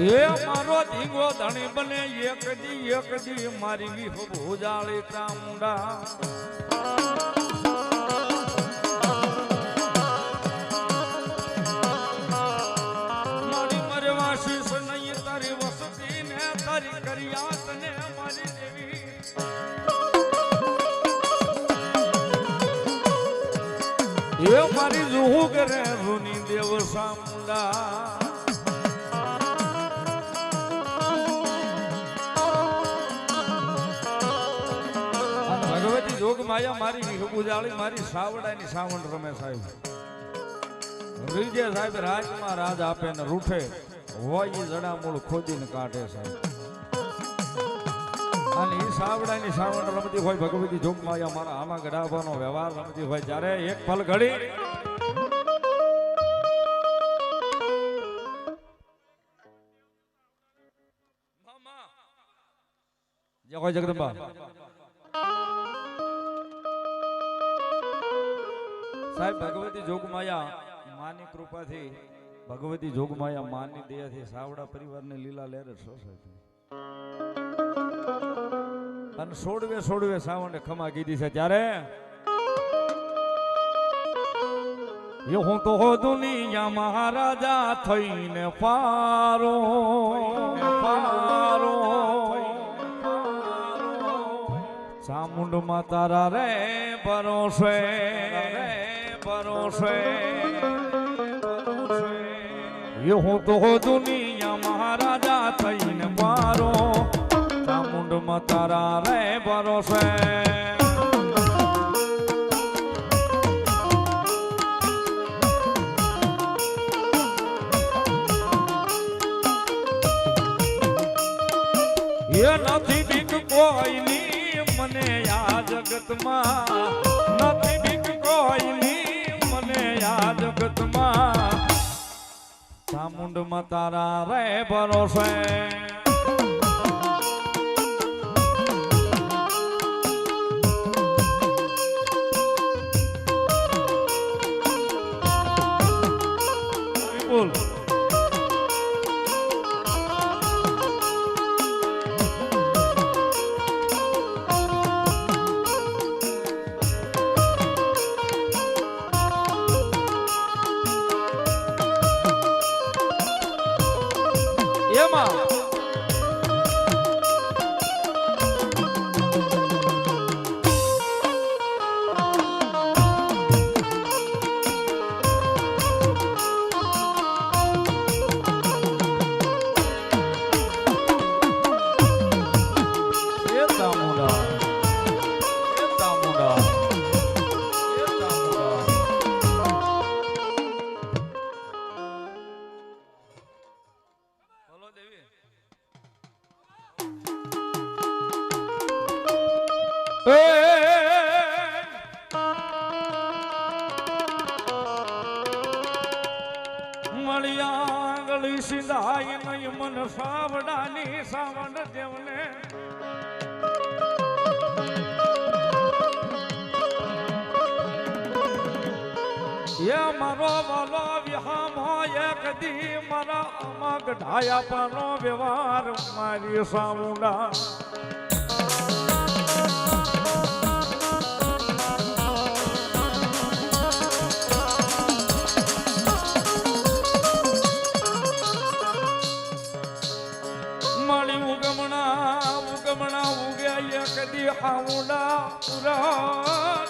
એ મારો ધીંગો ધણી બને એક દી મારી વિહ ભોજાળી ચામુંડા મારી મરવા શીશ નહીં તારી વસતી ને તારી કરિયા તને મારી દેવી એ મારી જુહુ કરે રૂની દેવ સામુંડા જોગ માયા મારી વિહુજાળી મારી સાવડાની સાવણ રમે સાહેબ રીજે સાહેબ રાજમાં રાજ આપે ને રૂઠે હોય જડા મૂળ ખોદીને કાઢે સાહેબ અને એ સાવડાની સાવણ રમતી હોય ભગવતી જોગ માયા મારા આમાં ગડાવાનો વ્યવહાર રમતી હોય જ્યારે એક પલ ઘડી જય હોય જગદંબા સાહેબ ભગવતી જોગમાયા માની કૃપાથી ભગવતી જોગમાયા માની દયાથી સાવડા પરિવારની લીલા લહેર અને સોડવે સાવણે ખમા કીધી છે ત્યારે એ હું તો દુનિયા મહારાજા થઈને પારો ચામુંડ માં તારા રે ભરોસે ये हूँ तो दुनिया महाराजा थईने पारो चामुंड में तारा रे भरोसे ये नहीं बीक कोई नी मने या जगत में नहीं बीक कोई नी मने या जगत में चामुंड में तारा रे भरोसे बोल મળ્યા સિંધાય નહીં મન સાવડાની સાવણ દેવને એ મારો વાલો વિહામો એક દી મારા આમાં ગઢાયા પાનો વ્યવહાર મારી સાવડા ઉગમણા ઉગ્યા કદી હાઉડા પુરા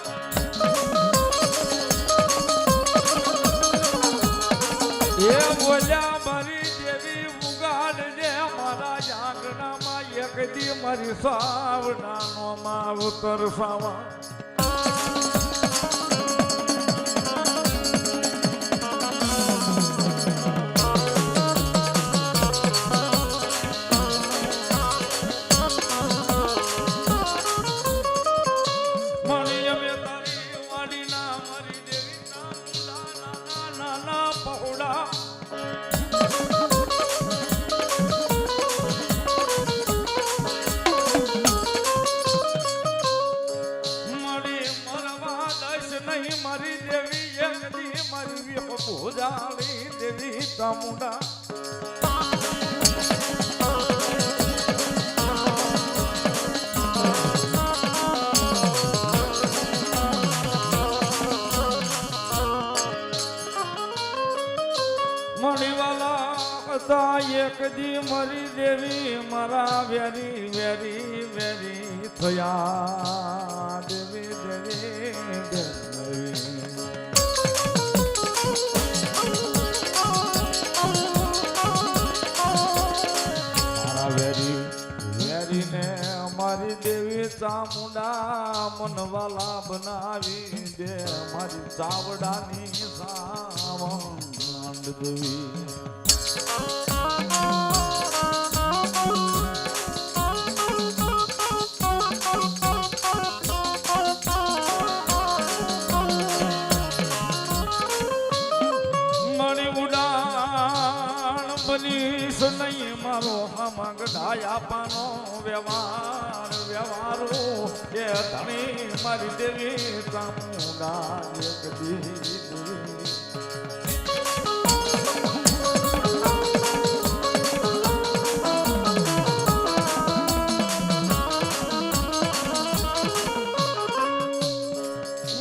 એ બોલ્યા મારી દેવી ઉગાડ જે મારા જાગણામાં એક દી મારી સાવડાનો માવતર સાવા ભોજાળી દેવી ચામુંડા હતા એક દી મરી દેવી મારા વેરી વેરી વેરી થયા દેવી દેવી દેવી મારા વેરી વેરીને મારી દેવી ચામુંડા મનવાલા બનાવી દે મારી ચાવડાની સાવણ દેવી નહીં મારો હમંગ ડાયા પાનો વ્યવહાર વ્યવહારો એ ધણી મારી દેવી ચામુંડા એક દી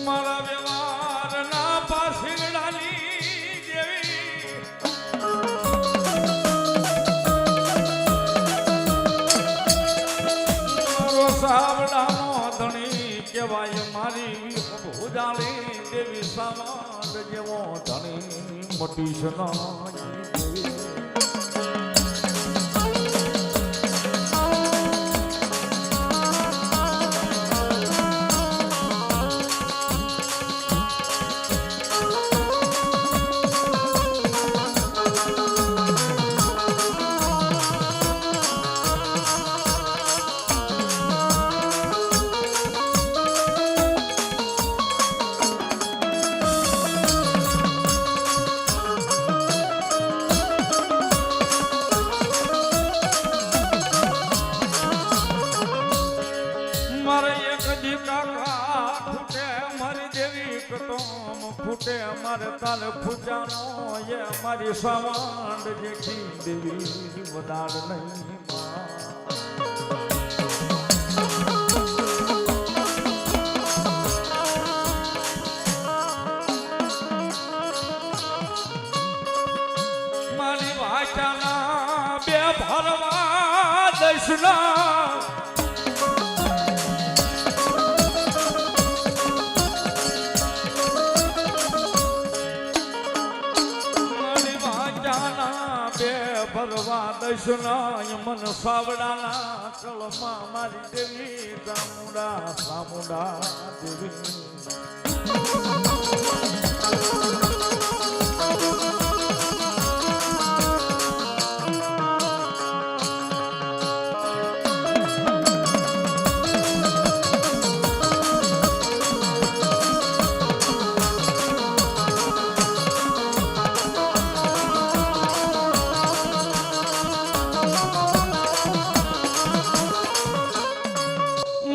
મારા વ્યવહાર ના પાસીડાની દેવી સાવડાનો ધણી કહેવાય મારી ભુજાળી દેવી સાવાડ જેવો ધણી મોટી સનાઈ ફૂટે અમારે તાલ ફૂજાનો એ અમારી સાવાંડ જેઠી દેવી વદાડ નહીં મારી વાચાના બે ભરવા દઈશના ભરવા દઈશના મન સાવડાના કળમાં મારી દેવી ચામુંડા ચામુંડા દેવી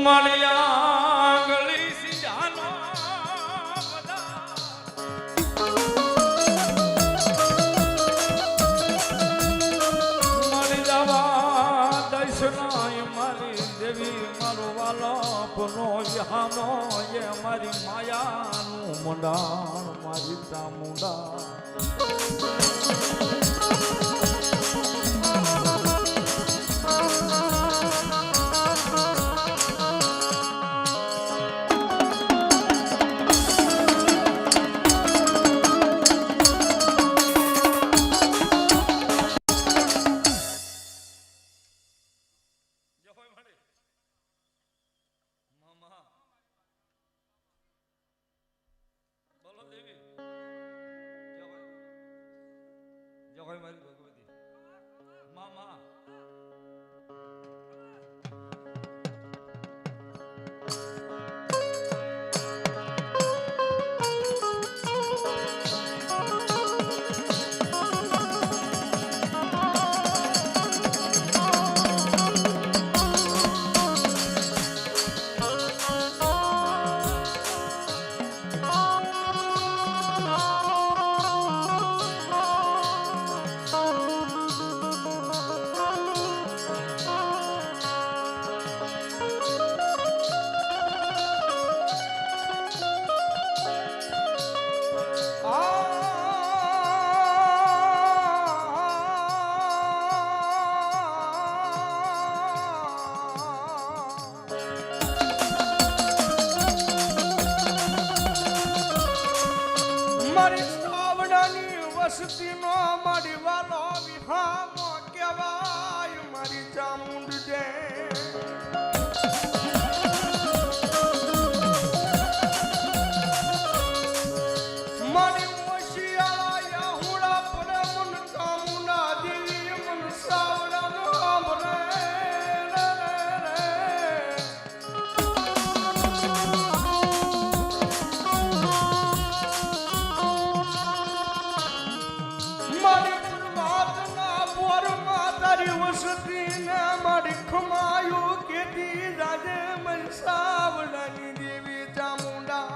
મળ્યા ગળી સિંજાનો મળી જવા દર્શનાય મારી દેવી મારો વાલો પનો યહાનો એ મારી માયાનું મંડાણ મારી ચામુંડા જય મારી ભગવતી મામા ચામુંડાની વસ્તીનો મારી વાલો વિહામો કહેવાય મારી ચામુંડ દે મારી મોશિયાળા યાહુડા પડે મન ચામુંડા દેવી મન સાવડા નામ રે વસતીને મારી ખમાયું કેતી રાજે મન સાવડાની દેવી ચામુંડા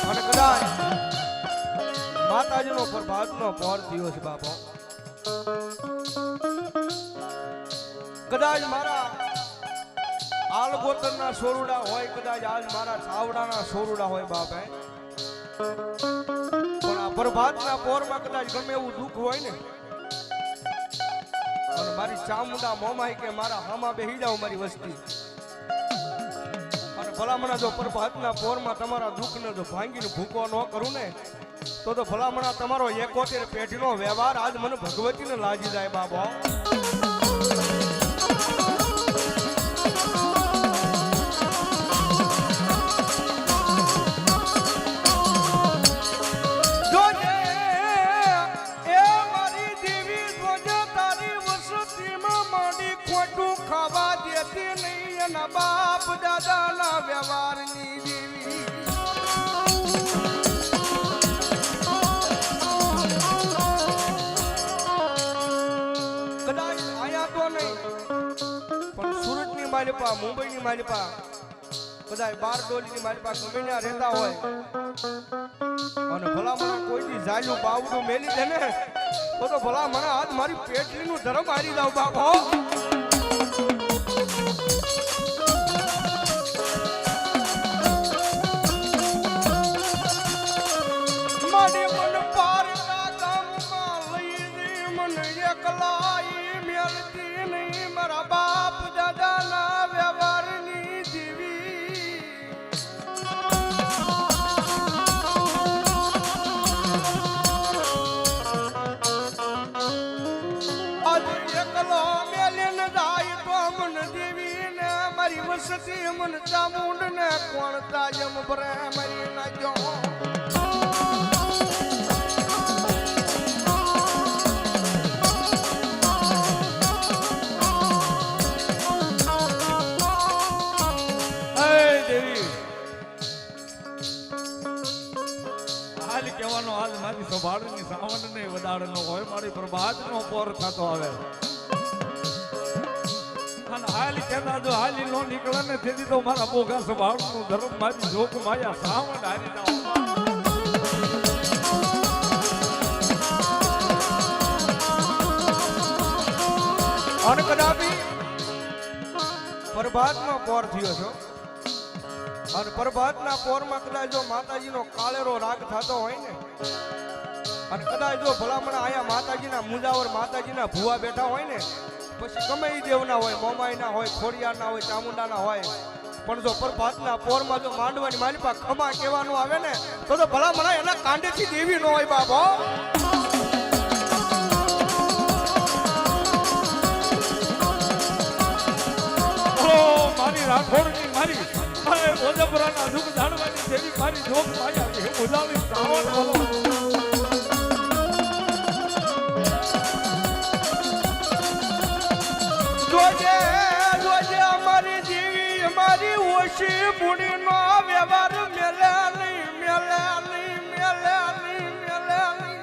અને કદાચ માતાજીનો પ્રભાતનો પહોર થયો છે બાપા કદાચ મારા આલગોતરના સોરુડા હોય કદાચ આજ મારા સાવડાના સોરુડા હોય બાપે પણ આ પ્રભાતના પોરમાં કદાચ ગમે એવું દુઃખ હોય ને અને મારી ચામુંડા મોમાઈ કે મારા હામા બેહી જાવ મારી વસ્તી અને ભલામણા જો પ્રભાતના પોરમાં તમારા દુઃખને જો ભાંગીને ભૂકો ન કરું ને તો ભલામણા તમારો 71 પેઢીનો વ્યવહાર આજ મને ભગવતીને લાગી જાય બાબા ખાવા દેતી નહીં એના બાપ દાદાના વ્યવહારની દેવી કદાચ આયા તો નહીં પણ સુરતની માલિપા મુંબઈની માલિપા કદાચ બારડોલીની માલિપા ગમે ત્યાં રહેતા હોય અને ભલામણા કોઈથી જાયું બાવડું મેલી દે ને તો ભલામણા આજ મારી પેટલીનું ધર્મ હારી જાવ બાપો મારી મન પારના ગામમાં લઈ દી મન એકલાઈ મેલતી નહીં મારા બાપ દાદાના વ્યવહારની દેવી આજે એકલો મેલીને જાય તો મન દેવી ને મારી વસતી મન ચામુંડ ને કોણ તાજમ ભરે મારી નાજો કહેવાનો આજ મારી સંભાળની સાવન ને વધારનો હોય મારી પ્રભાતનો પોર થતો આવે અને હાલી કહેતા જો હાલી નો નીકળે ને તેથી તો મારા બોગા સંભાળનું ધર્મ મારી જોક માયા સાવન હારી જાવ અને કદાપી પ્રભાતનો પોર થયો છો અને પ્રભાતના પોરમાં કદાચ જો માતાજીનો કાળેરો રાગ થતો હોય ને અને કદાચ જો ભલામણા આયા માતાજીના મુજાવર માતાજીના ભુવા બેઠા હોય ને પછી ગમે ઈ દેવના હોય મોમાઈના હોય ખોડિયારના હોય ચામુંડાના હોય પણ જો પ્રભાતના પોરમાં જો માંડવાની માલિપા ખમા કહેવાનું આવે ને તો ભલામણા એના કાંડેથી દેવી ન હોય બાબો મારી રાખોડની મારી ઓજપરાના દુઃખ જાણવાની દેવી મારી જોગ માયા હે બોલાવી શ્રાવણ બોલો જોજે જોજે અમારી દેવી અમારી ઓછી બુડીનો વ્યવહાર મેલે નહીં મેલે નહીં મેલે નહીં મેલે નહીં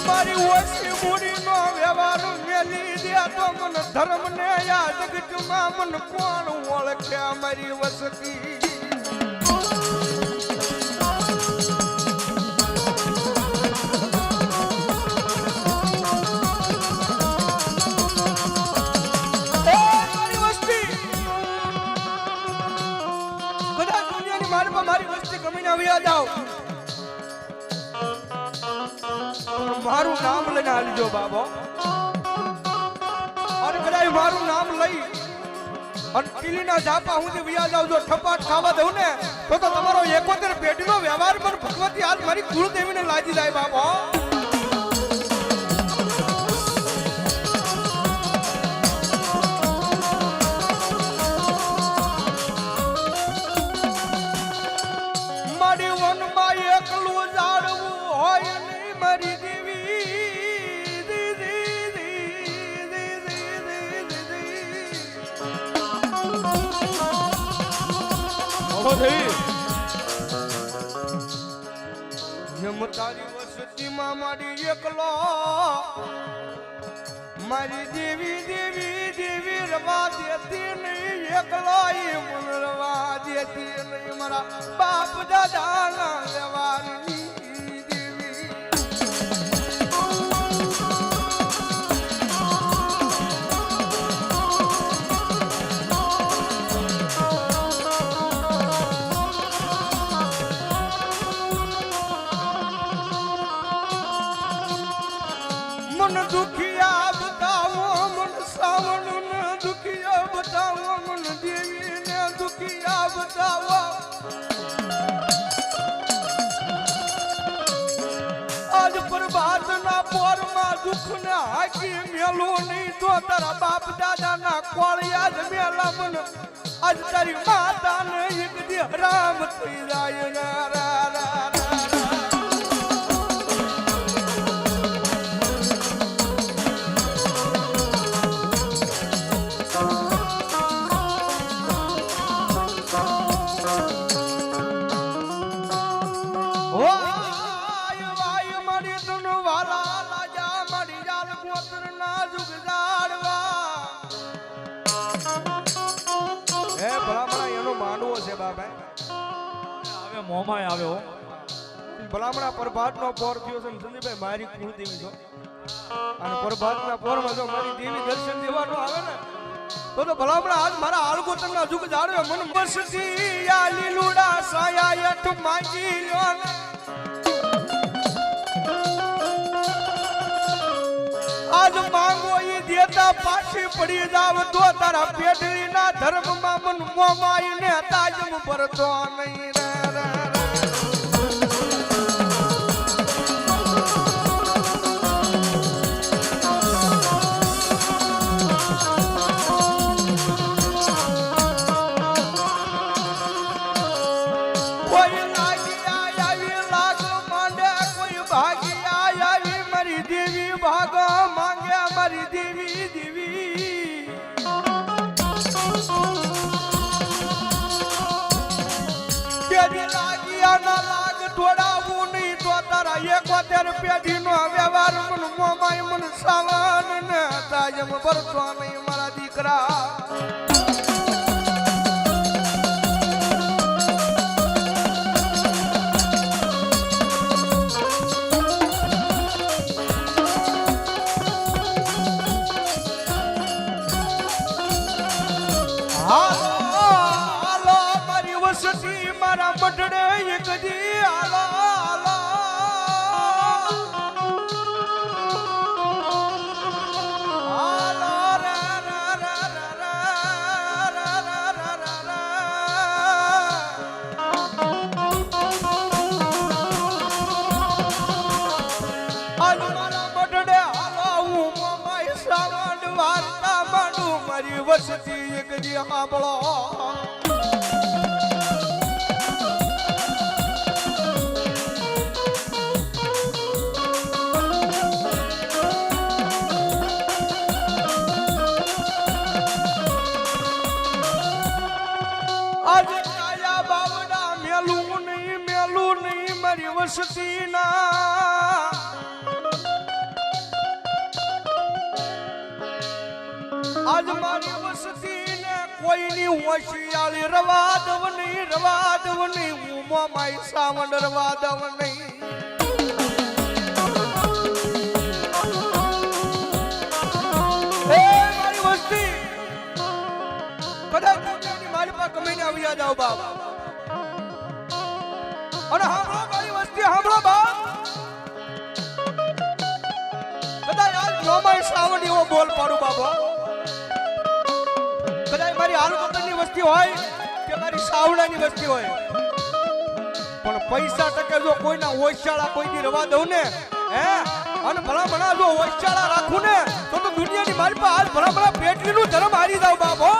મારી ઓછી બુડીનો વ્યવહાર મેલી દે તો મન ધર્મ ને યાદ જગતમાં મન કોણ ઓળખે મારી વસતી મારી વસ્તી ગમીને આવ્યા જાઓ પણ મારું નામ લઈને હાલજો બાબો. અને કદાચ મારું નામ લઈ અને કિલીના ઝાપા હું જે વિયા જાવ જો ઠપાટ ખાવા દઉં ને તો તમારો 71 પેઢીનો વ્યવહાર પર ભગવતી હાલ મારી કુળદેવીને લાગી જાય બાબો. મારી વનમાં એકલું જાડવું હોય નહીં મારી દેવી. તારી વસતીમાં મારી એકલો મારી દેવી દેવી દેવી રવા દેતી નહીં એકલો મન રવા દેતી નહીં મારા બાપ દાદાના વ્યવહારની દેવી. મન દુખિયા બતાવો મન સાવણ દુખિયા બતાવો મન દેવી ને દુખિયા બતાવો. આજ પ્રભાતના પોરમાં દુઃખ ને હાકી મેલું નહીં તો તારા બાપ દાદાના કોળિયા જ મેલા મન આજ તારી માતાને એક દી હરામ થઈ જાય ના રા રા. મોમાય આવ્યો ભલામણા પ્રભાતનો પોર થયો છે સંદીપભાઈ મારી કુળદેવી છો અને પ્રભાતના પોરમાં જો મારી દેવી દર્શન દેવાનો આવે ને તો ભલામણા આજ મારા આળગોતરના જુગ જાળવે મન બસતી આ લીલુડા સાયા યઠ માંગી લ્યો ને આજ માંગો ઈ દેતા પાછી પડી જાવ તો તારા પેઢીના ધર્મમાં મન મોમાઈ ને તાજમ ભરતો નહીં રે. કોઈ લાગી આવી લાગ માંડે કોઈ ભાગી આવી મારી દેવી ભાગ માંગે મારી દેવી દેવી. પેઢી લાગી ના લાગ તોડાવું નહીં તો તારા 71 પેઢીનો વ્યવહાર મન મોમાય મન સાવન ને તાજમ ભરતો નહીં મારા દીકરા. હાલો મારી વસતી મારા મઢડે એક દી હાલો હાલો. હાલો રે રે રે રે રે રે રે રે. હાલો મારા મઢડે હાલો હું મોમાઈ સાવંડ વાર્તા માંડું મારી વસતી એક દી સાંભળો. આજે કાયા બાવડા મેલું નહીં મારી વસતીના આજ મારી વસતીને કોઈની હોશિયાળી રવા દવ નહીં હું મોમાઈ સાવંડ રવા દવ નહીં. મારી વસ્તી કદાચ મારી પાસે કમીને આવી જાવ બાપ અને સાંભળો મારી વસ્તી સાંભળો બા કદાચ આજ નોમાય શ્રાવણ એવો બોલ પાડું બાબા કદાચ મારી હાલકતની વસ્તી હોય કે મારી સાવડાની વસ્તી હોય પણ પૈસા ટકે જો કોઈના ઓછાળા કોઈ દી રવા દઉં ને હે અને ભલા ભલા જો ઓછાળા રાખું ને તો દુનિયાની મારી પાસે હાલ ભલા ભલા પેટલીનું ધર્મ હારી જાવ બાબો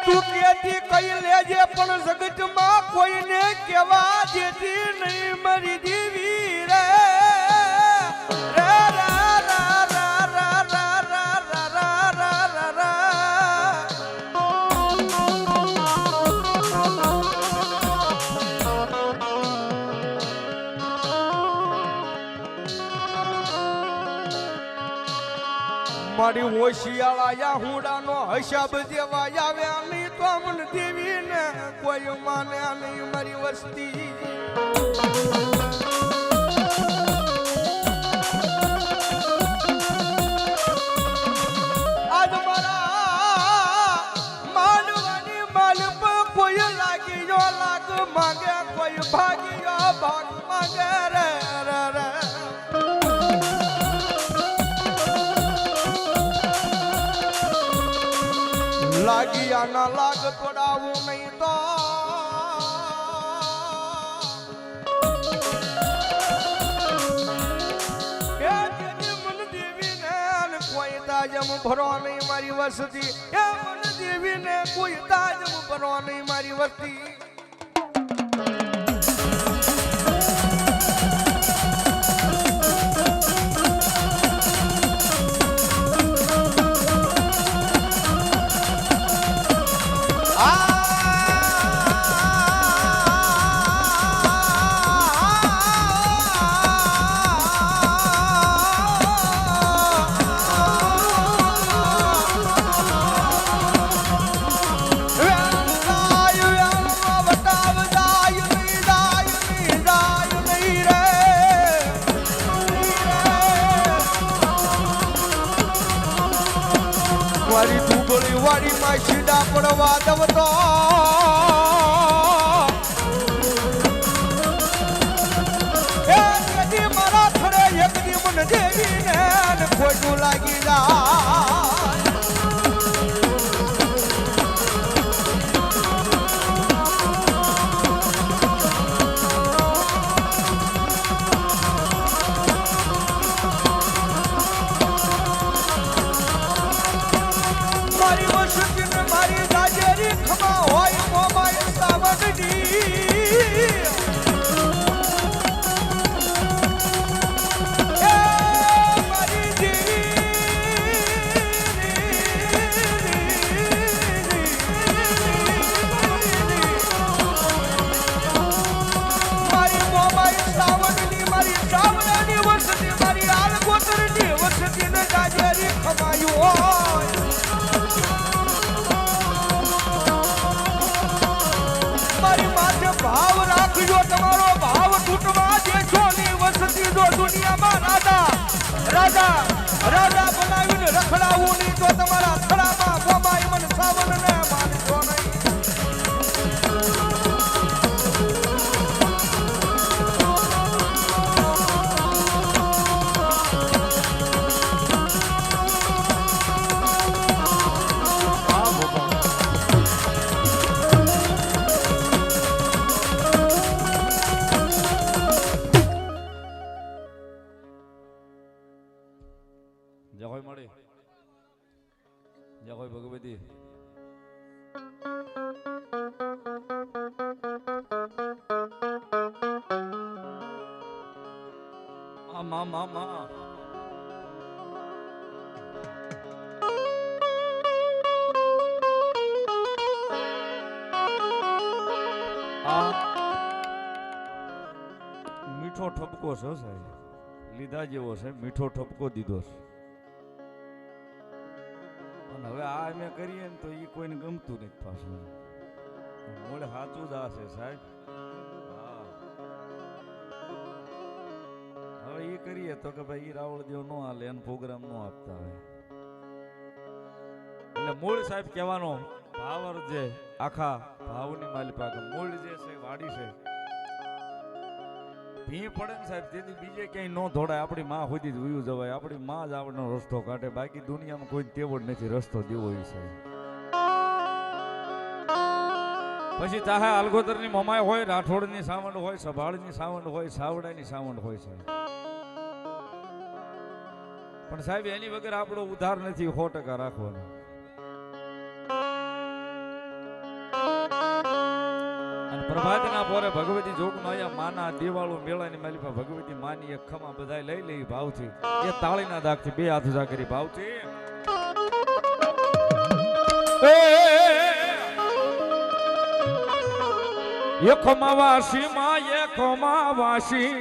તું કેતી કઈ લેજે પણ જગતમાં કોઈને કેવા જેતી નહીં મરી દીવી રે મારી હોશિયાળા યાહુડાનો હિસાબ દેવા આવ્યા નહીં તો મન દેવીને કોઈ માને નહીં મારી વસ્તી આજ મારા માનવાની માલ પર કોઈ લાગીયો લાગ માંગે કોઈ ભાગીયો ભાગ માંગે રે રે રે લાગિયા ના લાગ તોડાવું નહીં તો મન દેવીને કોઈ તાજમ ભરો નહીં મારી વસ્તી એ મન દેવીને કોઈ તાજમ ભરો નહીં મારી વસ્તી મારી ડુબળી વાડી માં છીડા પડવા દવતો મારા થડે એક દી મને દેવીને ખોટું લાગી જાય મારી વસતી મારી દાજેરી ખમા હોય મોમાય સાવડની મારી મોમાય સાવડની મારી સાવડાની વસતી મારી આલગોતરની વસતી ને દાજેરી ખમાયું હોય ભાવ રાખજો તમારો ભાવ તૂટવા દેશો ની વસતી જો દુનિયામાં રાજા બનાવીને રખડાવું નહીં તો તમારા થડામાં મોબાઈ મન સાવન ને માનશો નહીં જય હોય મળી જય હોય ભગવતી મા મીઠો ઠપકો છે સાહેબ લીધા જેવો છે મીઠો ઠપકો દીધો છે અને હવે આ અમે કરીએ ને તો એ કોઈને ગમતું નથી પાછું મોડે સાચું જ આ છે સાહેબ હવે એ કરીએ તો કે ભાઈ ઈ રાવળ દેવ નો હાલે એને પ્રોગ્રામ નો આપતા હોય એટલે મૂળ સાહેબ કહેવાનો ભાવર જે આખા ભાવની માલિપા કે મૂળ જે છે વાડી છે ભી પડે ને સાહેબ તેથી બીજે ક્યાંય નો દોડાય આપણી માં સુધી જ ઉયું જવાય આપણી માં જ આપણો રસ્તો કાઢે બાકી દુનિયામાં કોઈ તેવો જ નથી રસ્તો દેવો એ છે પછી ચાહે અલગોતરની મમાય હોય રાઠોડની સાવંડ હોય સભાળની સાવંડ હોય સાવડાની સાવંડ હોય છે પણ સાહેબ એની વગર આપણો ઉધાર નથી 100% રાખવાનો અને પ્રભાતના પોરે ભગવતી જોગનો અહીંયા માના દિવાળો મેળાની માલિકા ભગવતી માની એક ખમા બધાય લઈ લઈ ભાવથી એ તાળીના દાગથી બે હાથ ઉજા કરી ભાવથી એખમા વાસી માં એખમા વાસી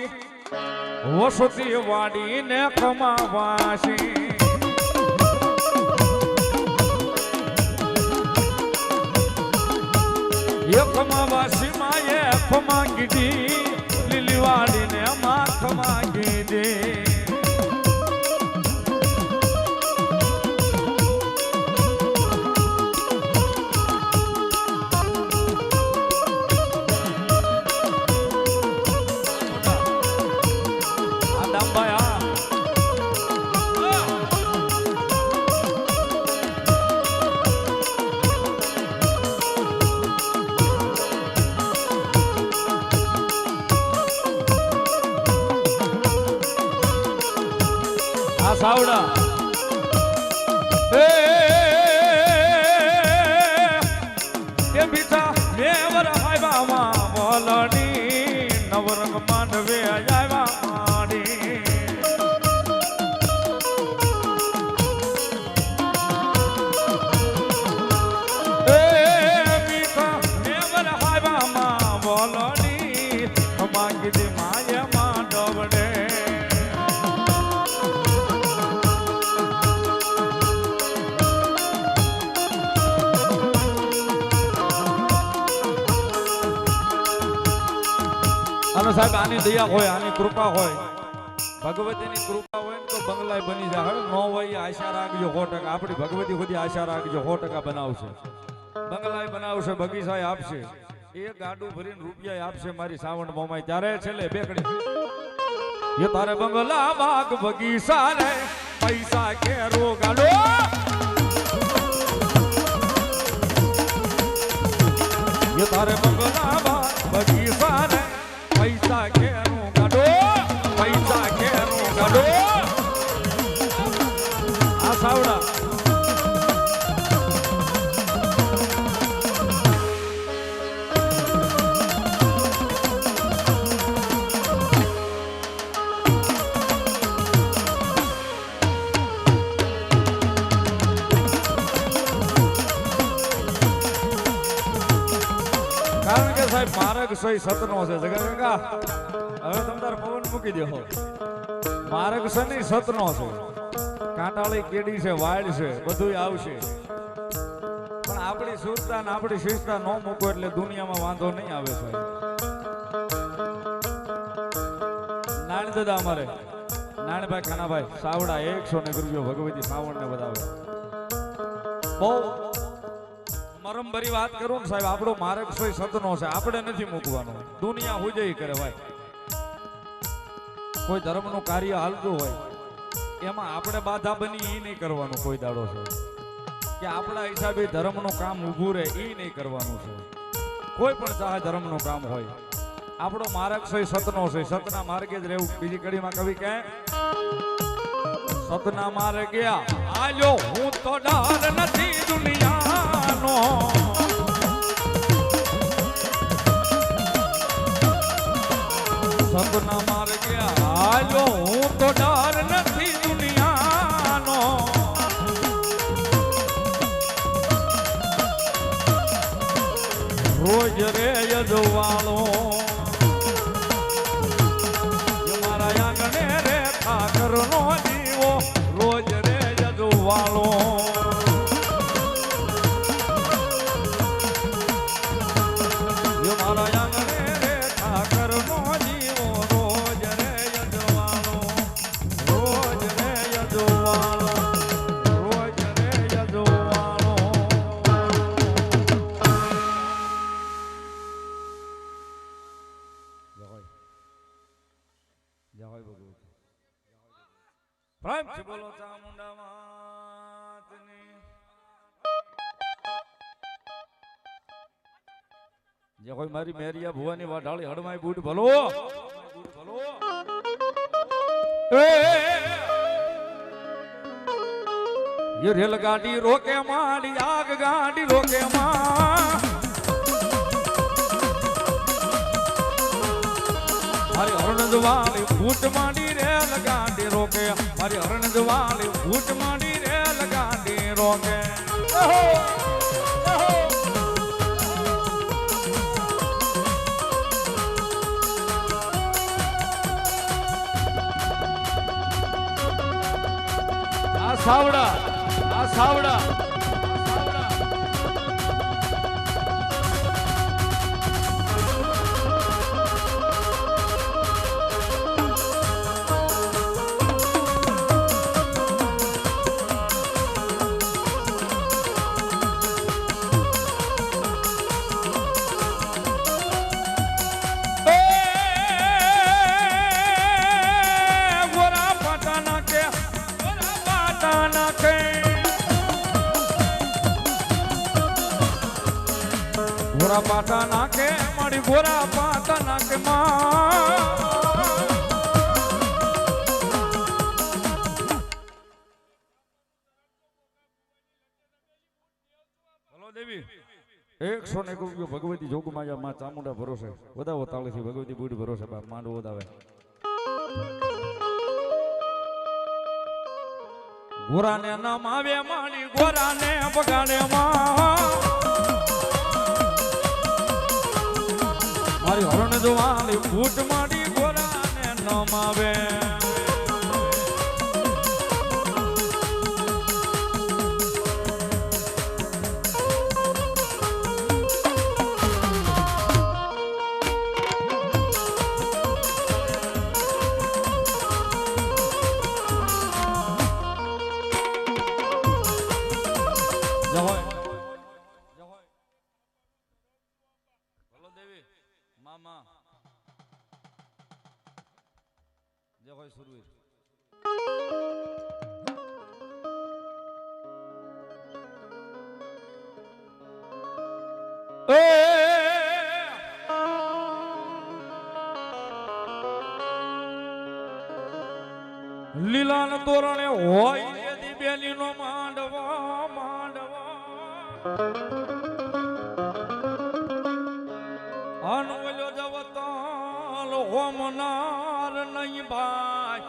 વસતી વાડી ને ખમા વાસી એખમા વાસી માં એખમા ગીધી લીલી વાડી ને માખમા ગીધી સાવડા એ બીજા મેવર આવ્યા મોલડી નવરંગ માંડવે આવ્યા માડી એ બીજા મેવર આવ્યા મોલડી માંગી દે માય માંડવડે સાહેબ આની દયા હોય આની કૃપા હોય ભગવતીની કૃપા હોય ને તો બંગલાય બની જાય હવે નો હોય આશા રાખજો 100% આપણી ભગવતી સુધી આશા રાખજો 100% બનાવશે બંગલાય બનાવશે બગીચાય આપશે એ ગાડું ભરીને રૂપિયા આપશે મારી સાવણ મોમાય ત્યારે છેલ્લે બેકડી એ તારે બંગલા બાગ બગીચા રે પૈસા કેરો ગાડો એ તારે બંગલા બાગ બગીચા રે પૈસા કેરું ગાડો પૈસા કેરું ગાડો આ સાવડા કારણ કે સાહેબ માર્ગ સહી સતનો છે જગા હવે તમે તાર પવન મૂકી દો માર્ગ છે નહીં સતનો છે કાંટાળી કેડી છે વાડ છે બધું આવશે પણ આપણી સુરતા ને આપણી શિસ્તા ન મૂકો એટલે દુનિયામાં વાંધો નહીં આવે સાહેબ નાણ દાદા અમારે નાણભાઈ ખાનાભાઈ સાવડા 100 રૂપિયો ભગવતી સાવણ ને બતાવે બહુ મરમ ભરી વાત કરું ને સાહેબ આપણો માર્ગ સોય સતનો છે આપણે નથી મૂકવાનો દુનિયા હુજઈ કરે ભાઈ કોઈ ધર્મનું કાર્ય હાલતું હોય એમાં આપણે બાધા બની એ નહીં કરવાનું કોઈ દાડો છે કે આપણા હિસાબે ધર્મનું કામ ઊભું રહે એ નહીં કરવાનું છે કોઈ પણ ચાહે ધર્મનું કામ હોય આપણો માર્ગ સોય સતનો છે સતના માર્ગે જ રહેવું બીજી કડીમાં કવિ કહે સતના માર્ગે આલ્યો હું તો ડર નથી દુનિયાનો સતના માર્ગે આલ્યો હું તો ડર નથી દુનિયાનો રોજ રે યજવાળો મારા આંગણે રે ઠાકરનો દીવો રોજ રે યજવાળો મારા આંગણે રે ઠાકરનો દીવો રોજ રે યજવાળો પ્રેમથી બોલો ચામુંડા માતની. જે કોઈ મારી મેરિયા ભુવાની વાઢાળી હડમાઈ બૂટ ભલો ये रेलगाड़ी रोके मारी आग गाड़ी रोके मारी हरण वाली फूट मारी रेलगाड़ी रोके मारी हरण वाली फूट मारी रेलगाड़ी रोके सावड़ा सावड़ा गोरा पाटा नाके मारी गोरा पाटा नाके हेलो देवी 101 રૂપિયો ભગવતી જોગમાયા માં ચામુંડા ભરોસે વધાવો તાળીથી ભગવતી બુડી ભરોસે બાપ માંડવો વધાવે ગોરાને નામ આવે માણી ગોરાને બગાડે મારી હરણ જોવાની ફૂટ મારી ગોરાને નામ આવે મામા જય હોય સુરવીર લીલાન તોરણે હોય યદી બેલીનો માંડવા માંડવા અનવલ્યો જવતાલ હોમનાર નહીં ભાઈ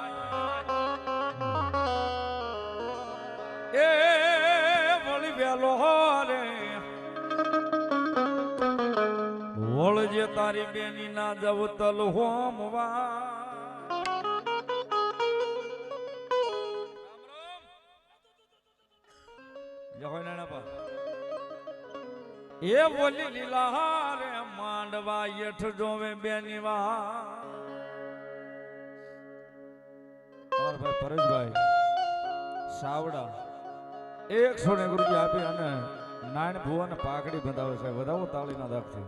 એ વળી વેલો રે વળજે તારી બેની ના જવતલ હોમવા એ બોલી લીલા રે માંડવા યઠ જોવે બેની ભાઈ પરેશભાઈ સાવડા 101 રૂપિયા આપી અને નારાયણ ભુવાને પાઘડી બંધાવે છે વધાવો તાળીના દાખથી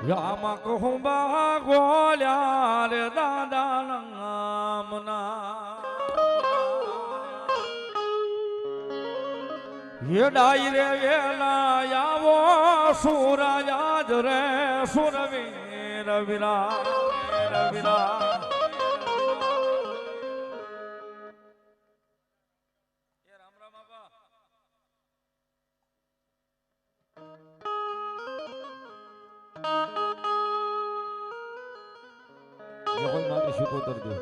યામાં કહું બા ગોલ્યા રે દાદા નામના ये डाई रे वेला यावो सूरज रे सुरवीर विरा विरा ये राम राम बाबा ये कोई मारे शिकोतर दे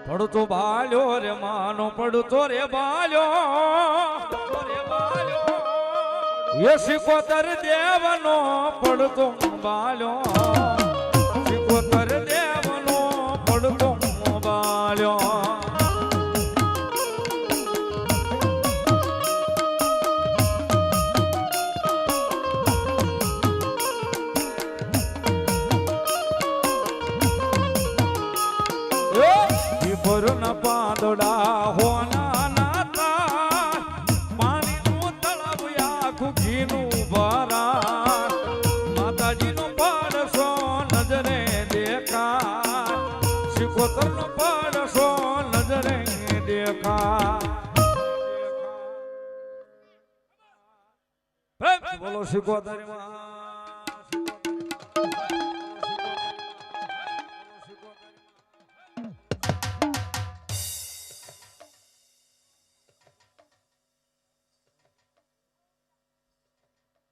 પડતો બાલ્યો રે માનો પડતો રે બાલ્યો એ શિકોતર દેવનો પડતો બાલ્યો શિકોતર દેવનો પડતો બાલ્યો સિકોતર નો પડશો નજરે દેખા. બોલો સિકોતર માં